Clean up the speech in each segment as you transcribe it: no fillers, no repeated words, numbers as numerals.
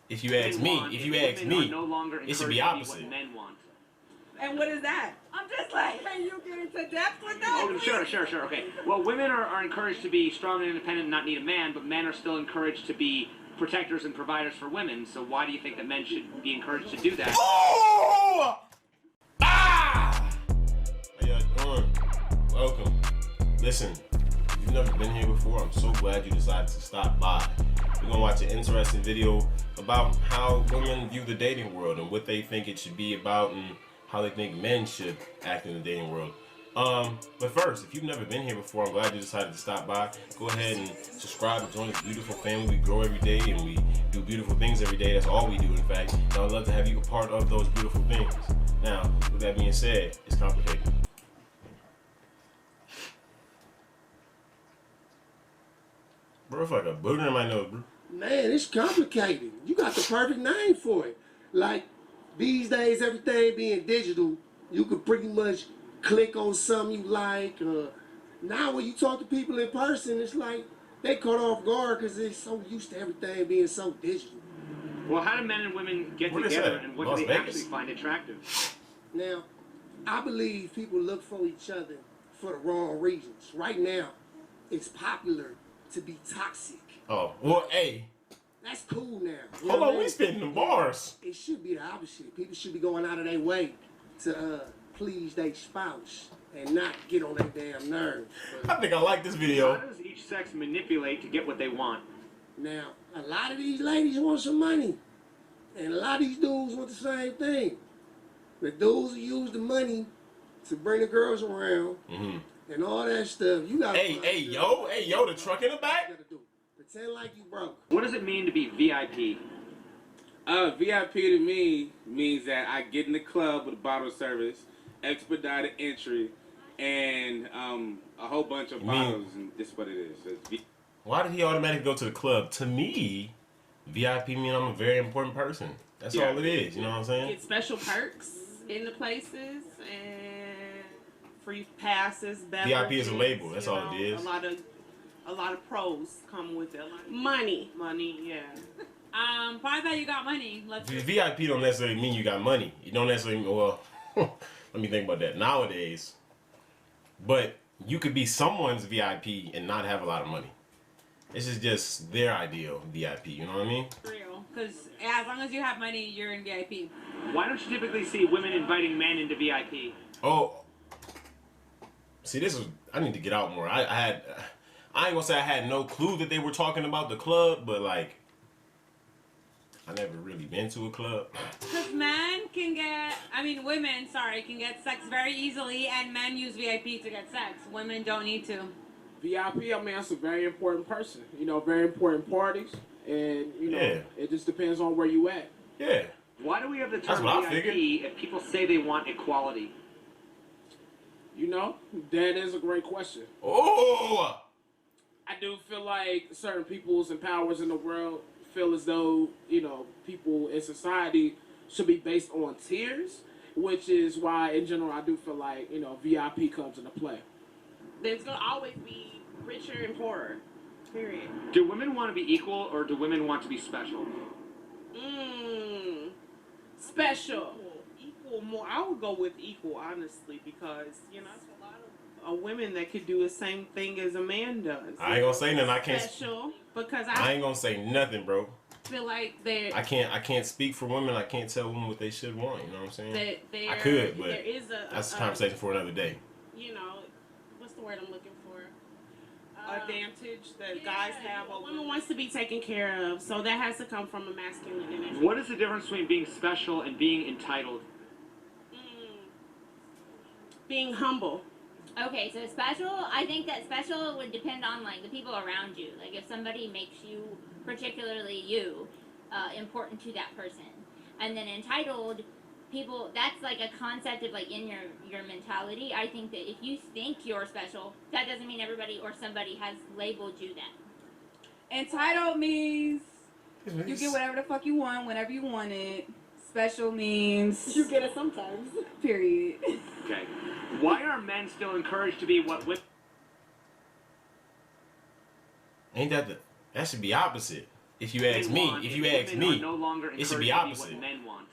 If you ask me, no longer it should be encouraged opposite. to be what men want. And what is that? I'm just like, can you get into depth with that? Oh, sure. Okay. Well, women are encouraged to be strong and independent and not need a man, but men are still encouraged to be protectors and providers for women. So why do you think that men should be encouraged to do that? Oh! Ah! How y'all doing? Welcome. Listen, if you've never been here before, I'm so glad you decided to stop by. We're gonna watch an interesting video about how women view the dating world and what they think it should be about and how they think men should act in the dating world. But first, if you've never been here before, I'm glad you decided to stop by. Go ahead and subscribe and join this beautiful family. We grow every day and we do beautiful things every day. That's all we do, in fact. And I'd love to have you a part of those beautiful things. Now, with that being said, it's complicated. Bro, it's like a booger in my nose, bro. Man, it's complicated. You got the perfect name for it. Like, these days, everything being digital, you could pretty much click on something you like. Now when you talk to people in person, it's like they caught off guard because they're so used to everything being so digital. Well, how do men and women get together, and what do they actually find attractive? Now, I believe people look for each other for the wrong reasons. Right now, it's popular to be toxic. Oh, well, hey. That's cool now. Hold on, we spitting the bars. It should be the opposite. People should be going out of their way to please their spouse and not get on their damn nerves. I think I like this video. How does each sex manipulate to get what they want? Now, a lot of these ladies want some money. And a lot of these dudes want the same thing. The dudes who use the money to bring the girls around and all that stuff. You gotta Hey, yo, the truck in the back? Pretend like you broke. What does it mean to be VIP? VIP to me means that I get in the club with a bottle service, expedited entry, and a whole bunch of bottles, and this is what it is. Why did he automatically go to the club? To me, VIP means I'm a very important person. That's all it is, you know what I'm saying? Get special perks in the places and free passes, beverages. VIP is a label, that's all it is. A lot of pros come with it. Money, yeah. By that you got money. VIP don't necessarily mean you got money. You don't necessarily mean, well, let me think about that. Nowadays, but you could be someone's VIP and not have a lot of money. This is just their ideal VIP, you know what I mean? Real, because as long as you have money, you're in VIP. Why don't you typically see women inviting men into VIP? Oh, see, I need to get out more. I ain't gonna say I had no clue that they were talking about the club, but like, I never really been to a club. Because women, can get sex very easily, and men use VIP to get sex. Women don't need to. VIP, I mean, that's a very important person. You know, very important parties, and you know, it just depends on where you at. Yeah. Why do we have the term VIP if people say they want equality? You know, that is a great question. Oh! I do feel like certain peoples and powers in the world feel as though, you know, people in society should be based on tiers, which is why, in general, I do feel like, you know, VIP comes into play. There's going to always be richer and poorer, period. Do women want to be equal, or do women want to be special? Special. Equal more. I would go with equal, honestly, because, you know, there's a lot of women that could do the same thing as a man does. I ain't gonna say nothing. I can't. Special, because I ain't gonna say nothing, bro. Feel like they. I can't speak for women. I can't tell women what they should want. You know what I'm saying? I could, but that's a conversation for another day. You know, what's the word I'm looking for? Advantage that guys have. A woman wants to be taken care of, so that has to come from a masculine energy. What is the difference between being special and being entitled? Being humble. Okay, so special, I think that special would depend on, like, the people around you. Like, if somebody makes you, particularly you, important to that person. And then entitled, people, that's like a concept of, like, in your mentality. I think that if you think you're special, that doesn't mean everybody or somebody has labeled you that. Entitled means you get whatever the fuck you want, whenever you want it. Special means you get it sometimes. Period. Okay. Why are men still encouraged to be what women? Ain't that should be opposite. if you ask me, women are no longer it should be encouraged to opposite. what men want.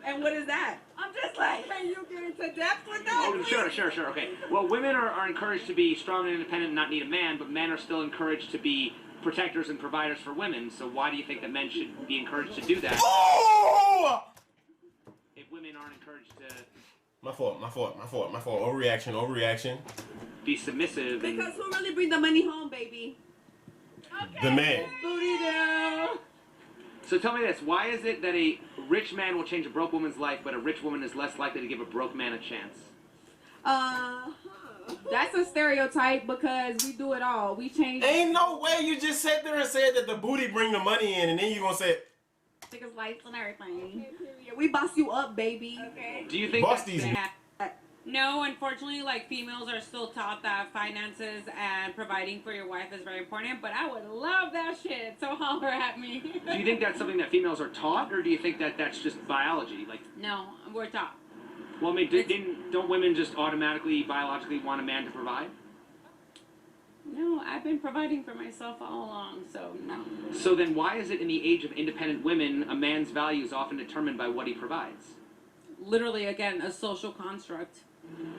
And what is that? I'm just like, can you get into depth with that? Oh, sure. Okay. Well, women are encouraged to be strong and independent and not need a man, but men are still encouraged to be protectors and providers for women. So why do you think that men should be encouraged to do that? Oh! If women aren't encouraged to My fault. Overreaction. be submissive. Because who really bring the money home, baby? Okay. The man. Booty down. So tell me this: why is it that a rich man will change a broke woman's life, but a rich woman is less likely to give a broke man a chance? That's a stereotype because we do it all. We change. Ain't no way you just sat there and said that the booty bring the money in, and then you gonna say Niggas lights and everything. Okay, we boss you up, baby. Okay. Do you think boss that's these? No, unfortunately, like females are still taught that finances and providing for your wife is very important. But I would love that shit. So holler at me. Do you think that's something that females are taught, or do you think that that's just biology? Like, No, we're taught. well, I mean, don't women just automatically, biologically want a man to provide? No, I've been providing for myself all along. So no. So then, why is it in the age of independent women, a man's value is often determined by what he provides? Literally, again, a social construct.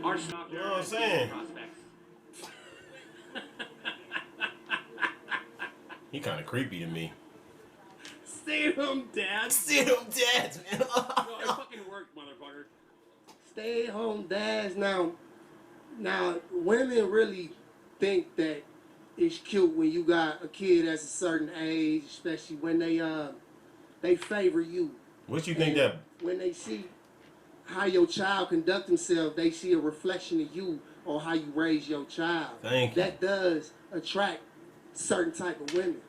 Our stock You know what I'm saying? prospects. He kind of creepy to me. Stay-at-home dads. Stay-at-home dads, man. No, it fucking worked, motherfucker. Stay-at-home dads. Now, women really think that it's cute when you got a kid that's a certain age, especially when they favor you. What you think that? When they see how your child conduct himself, they see a reflection of you on how you raise your child. Thank you. That does attract certain type of women,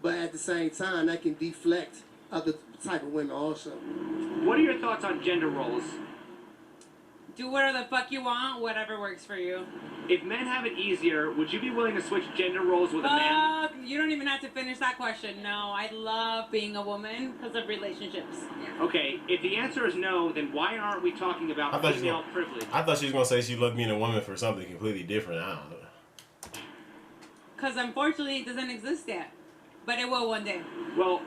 but at the same time, that can deflect other type of women also. What are your thoughts on gender roles? Do whatever the fuck you want, whatever works for you. If men have it easier, would you be willing to switch gender roles with a man? Fuck, you don't even have to finish that question. No, I love being a woman because of relationships. Okay, if the answer is no, then why aren't we talking I about thought you female were- privilege? I thought she was gonna say she loved being a woman for something completely different. I don't know. Because unfortunately, it doesn't exist yet. But it will one day. Well,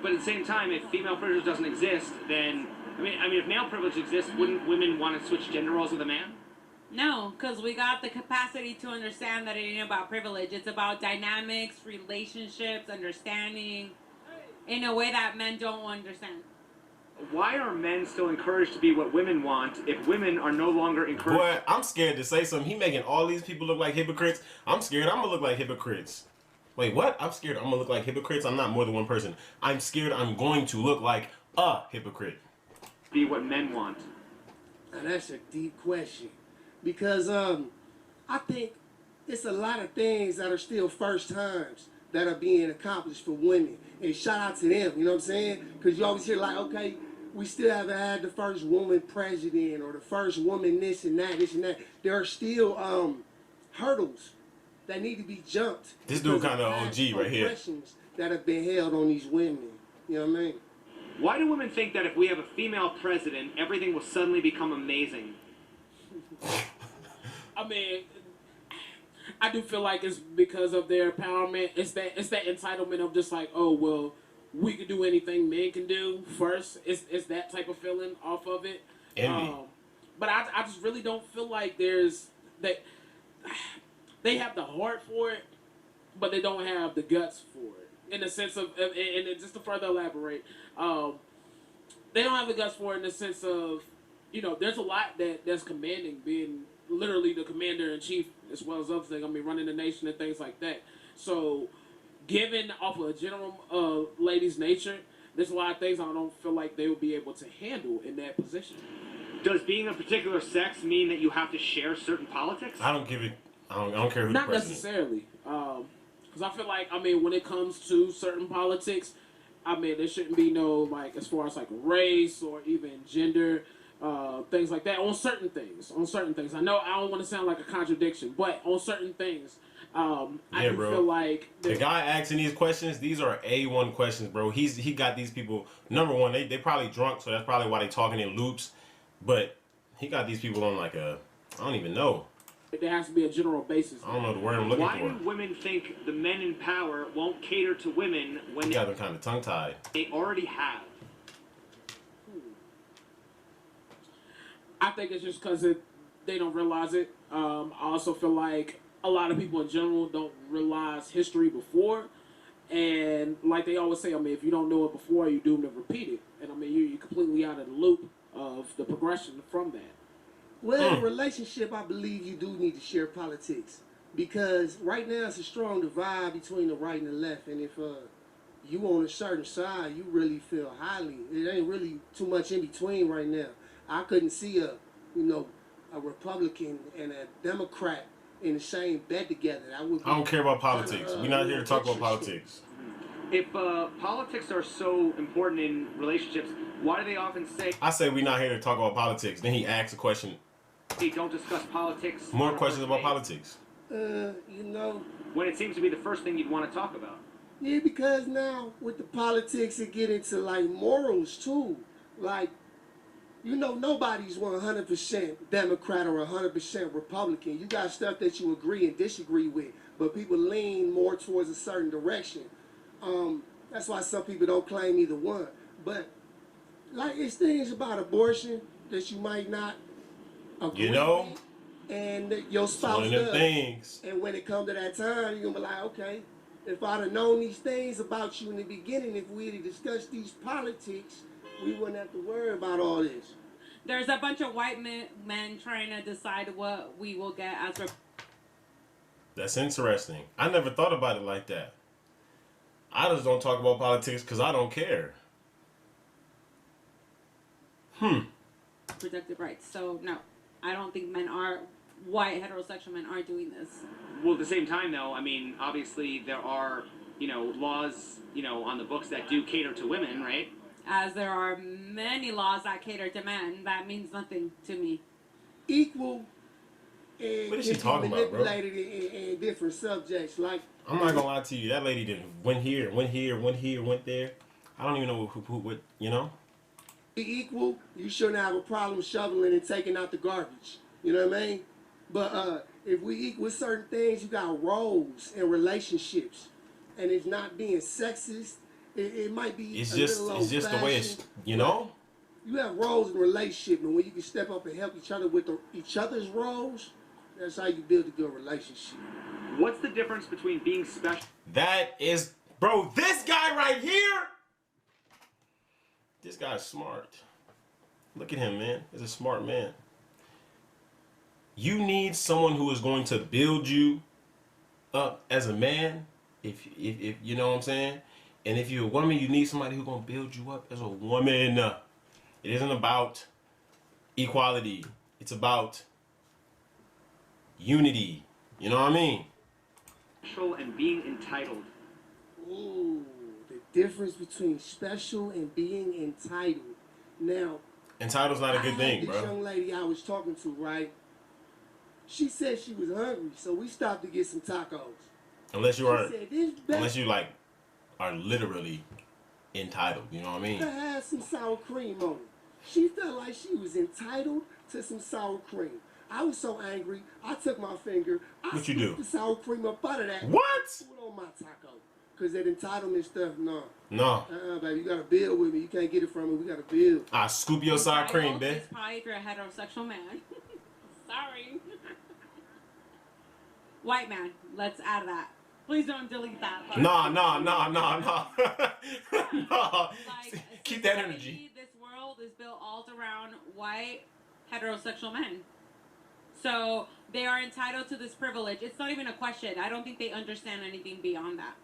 but at the same time, if female privilege doesn't exist, then I mean, if male privilege exists, wouldn't women want to switch gender roles with a man? No, because we got the capacity to understand that it ain't about privilege. It's about dynamics, relationships, understanding in a way that men don't understand. Why are men still encouraged to be what women want if women are no longer encouraged? Boy, I'm scared to say something. He making all these people look like hypocrites. I'm scared I'm gonna look like hypocrites. Wait, what? I'm scared I'm gonna look like hypocrites. I'm not more than one person. I'm scared I'm going to look like a hypocrite. Be what men want. Now that's a deep question, because I think it's a lot of things that are still first times that are being accomplished for women, and shout out to them. You know what I'm saying? Because you always hear like, okay, we still haven't had the first woman president or the first woman this and that. There are still hurdles that need to be jumped. This dude because of kinda past OG right here. oppressions that have been held on these women. You know what I mean? Why do women think that if we have a female president, everything will suddenly become amazing? I mean, I do feel like it's because of their empowerment. It's that entitlement of just like, oh well, we can do anything men can do first. It's that type of feeling off of it. Envy. But I just really don't feel like there's that they have the heart for it, but they don't have the guts for it. In the sense of, and just to further elaborate, they don't have the guts for it in the sense of, you know, there's a lot that's commanding, being literally the commander in chief as well as other things. I mean, running the nation and things like that. So, given off of a general lady's nature, there's a lot of things I don't feel like they would be able to handle in that position. Does being a particular sex mean that you have to share certain politics? I don't give it. I don't care who Not the president is. necessarily. Because I feel like, I mean, when it comes to certain politics, I mean, there shouldn't be no, like, as far as, like, race or even gender, things like that, on certain things. I know I don't want to sound like a contradiction, but on certain things, I do feel like... The guy asking these questions, these are A1 questions, bro. He got these people, number one, they probably drunk, so that's probably why they talking in loops, but he got these people on, like, I don't even know. There has to be a general basis. I don't know the word I'm looking Why for. do women think the men in power won't cater to women when You got them kind of tongue-tied. they already have? I think it's just because they don't realize it. I also feel like a lot of people in general don't realize history before. And like they always say, I mean, if you don't know it before, you're doomed to repeat it. And I mean, you're completely out of the loop of the progression from that. Well, in a relationship, I believe you do need to share politics. Because right now it's a strong divide between the right and the left. And if you on a certain side, you really feel highly. It ain't really too much in between right now. I couldn't see a Republican and a Democrat in the same bed together. That would be I don't care about politics. We're not here to talk about politics. If politics are so important in relationships, why do they often say I say we're not here to talk about politics. Then he asks a question. they don't discuss politics? More on a questions first about date? politics. When it seems to be the first thing you'd want to talk about. Yeah, because now with the politics, it get into like morals too. Like, nobody's 100% Democrat or 100% Republican. You got stuff that you agree and disagree with, but people lean more towards a certain direction. That's why some people don't claim either one. But like, it's things about abortion that you might not agree with, and your spouse one of them does. things. And when it comes to that time, you're gonna be like, okay, if I'd have known these things about you in the beginning, if we had discussed these politics, we wouldn't have to worry about all this. There's a bunch of white men trying to decide what we will get as. That's interesting. I never thought about it like that. I just don't talk about politics because I don't care. Reproductive rights. So no, I don't think white heterosexual men are doing this. Well, at the same time, though, I mean, obviously there are, laws, on the books that do cater to women, right? As there are many laws that cater to men, that means nothing to me. Equal and What is she talking about, bro? manipulated in different subjects. Like, I'm not gonna lie to you. That lady didn't went here, went there. I don't even know what. be equal, you shouldn't have a problem shoveling and taking out the garbage. You know what I mean? But if we equal with certain things, you got roles in relationships, and it's not being sexist. It might be. It's just the way it's. You have roles in a relationship, and when you can step up and help each other with each other's roles, that's how you build a good relationship. What's the difference between being special? That is, bro. This guy right here. This guy's smart. Look at him, man. He's a smart man. You need someone who is going to build you up as a man. If you know what I'm saying. And if you're a woman, you need somebody who's going to build you up as a woman. It isn't about equality. It's about unity. You know what I mean? Special and being entitled. Ooh, the difference between special and being entitled. Now, Entitled's not a good thing, this bro. young lady I was talking to, right? She said she was hungry, so we stopped to get some tacos. Unless you are, She said, this unless you like, are literally entitled. You know what I mean? to have some sour cream on it. She felt like she was entitled to some sour cream. I was so angry, I took my finger, I What you scooped do? the sour cream up out of that. What? Put it on my taco. Because that entitlement stuff, no. No. Baby, you got to build with me. You can't get it from me. We got to build. I scoop your sour cream, Entitled bitch. is probably if you're a heterosexual man. Sorry. White man. Let's add that. Please don't delete that part. No. No. Like, Keep that society, energy. This world is built all around white heterosexual men. So they are entitled to this privilege. It's not even a question. I don't think they understand anything beyond that.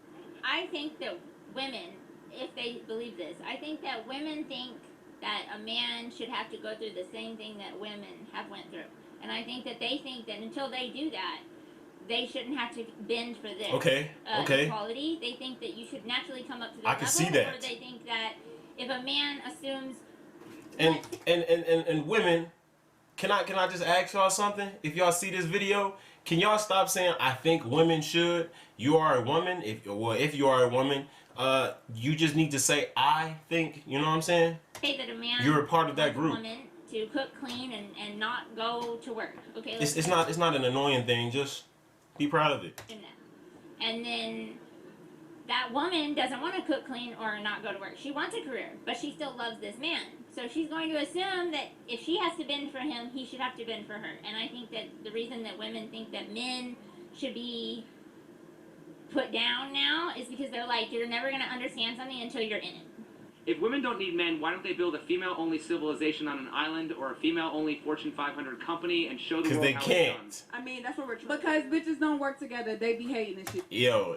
I think that women, if they believe this, I think that women think that a man should have to go through the same thing that women have went through. And I think that they think that until they do that, they shouldn't have to bend for this Okay. equality. They think that you should naturally come up to that I level. can see that. Or they think that if a man assumes... And women, can I just ask y'all something? If y'all see this video, can y'all stop saying I think women should? You are a woman. If you are a woman, you just need to say I think. You know what I'm saying? Say that a man... You're a part of that wants a group. woman to cook, clean, and not go to work. Okay. It's not an annoying thing. Just be proud of it. And then that woman doesn't want to cook, clean, or not go to work. She wants a career, but she still loves this man. So she's going to assume that if she has to bend for him, he should have to bend for her. And I think that the reason that women think that men should be put down now is because they're like, you're never going to understand something until you're in it. If women don't need men, why don't they build a female-only civilization on an island or a female-only Fortune 500 company and show the world how Because they it's can't. done? I mean, that's what we're trying. Because bitches don't work together. They be hating and shit. Yo.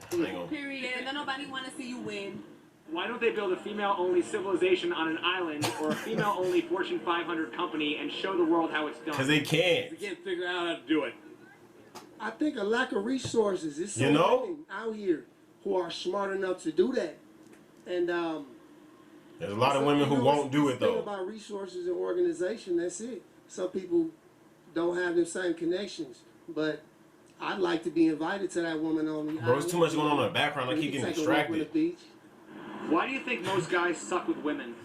Hang on. Period. And then nobody want to see you win. Why don't they build a female-only civilization on an island or a female-only Fortune 500 company and show the world how it's done? Because they can't. They can't figure out how to do it. I think a lack of resources. It's so You know? many out here who are smart enough to do that. And There's a lot of women who won't do it The thing though. about resources and organization, that's it. Some people don't have the same connections, but I'd like to be invited to that woman on the Bro, there's too much going on in the background. I keep getting distracted. Why do you think most guys suck with women?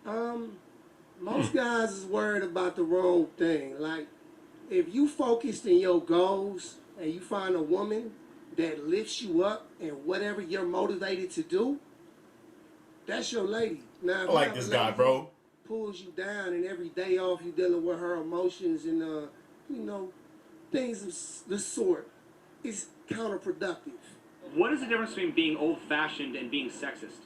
Most guys is worried about the wrong thing. Like, if you focused in your goals and you find a woman that lifts you up in whatever you're motivated to do, that's your lady. Now, if I you like have a this guy, lady bro. who pulls you down and every day off you dealing with her emotions and things of the sort, it's counterproductive. What is the difference between being old-fashioned and being sexist?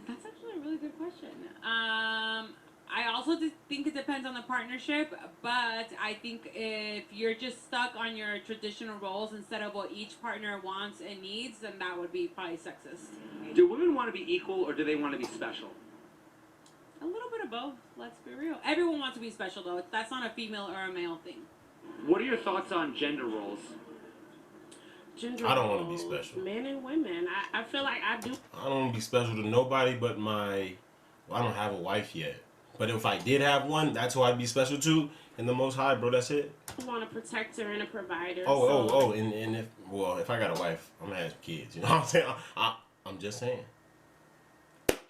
That's actually a really good question. I also think it depends on the partnership, but I think if you're just stuck on your traditional roles instead of what each partner wants and needs, then that would be probably sexist. Do women want to be equal or do they want to be special? A little bit of both, let's be real. Everyone wants to be special, though. That's not a female or a male thing. What are your thoughts on gender roles? I don't want to be special. Men and women. I feel like I do. I don't want to be special to nobody but I don't have a wife yet. But if I did have one, that's who I'd be special to. And the Most High, bro, that's it. I want a protector and a provider. And if I got a wife, I'm going to have kids. You know what I'm saying? I'm just saying.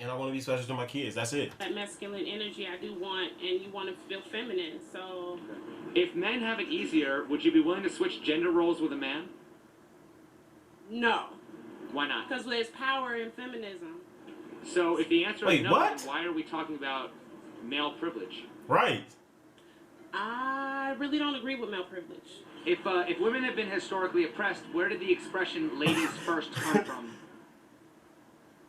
And I want to be special to my kids. That's it. That masculine energy I do want, and you want to feel feminine. So, if men have it easier, would you be willing to switch gender roles with a man? No. Why not? Because there's power in feminism. So if the answer is Wait, no, what? then why are we talking about male privilege? Right. I really don't agree with male privilege. If women have been historically oppressed, where did the expression "ladies first" come from?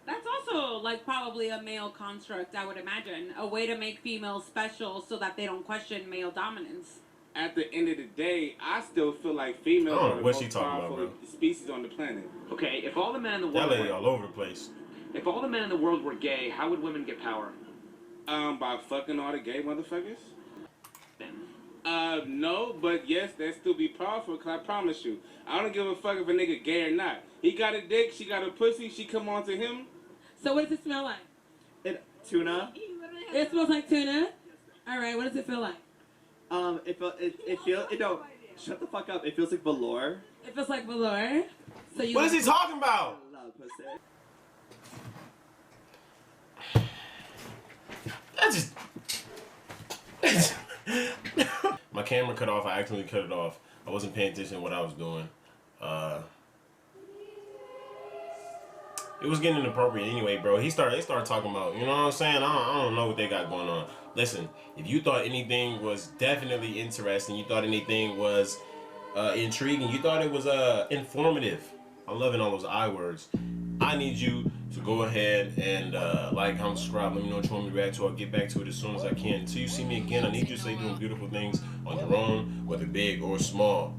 That's also, like, probably a male construct, I would imagine. A way to make females special so that they don't question male dominance. At the end of the day, I still feel like females I don't are know the what she most talking powerful about, bro. species on the planet. Okay, if all the men in the That world lady all over the place. if all the men in the world were gay, how would women get power? By fucking all the gay motherfuckers? Then. No, but yes, that still be powerful, cause I promise you, I don't give a fuck if a nigga gay or not. He got a dick, she got a pussy, she come on to him. So what does it smell like? Tuna. It smells like tuna? Alright, what does it feel like? Shut the fuck up. It feels like velour. It feels like velour. So you What is he talking about? I love pussy. My camera cut off. I accidentally cut it off. I wasn't paying attention to what I was doing. It was getting inappropriate anyway, bro. They started talking about, you know what I'm saying? I don't know what they got going on. Listen, if you thought anything was definitely interesting, you thought anything was intriguing, you thought it was informative. I'm loving all those I words. I need you to go ahead and like, comment, subscribe. Let me know what you want me to react to. I'll get back to it as soon as I can. Until you see me again, I need you to stay doing beautiful things on your own, whether big or small.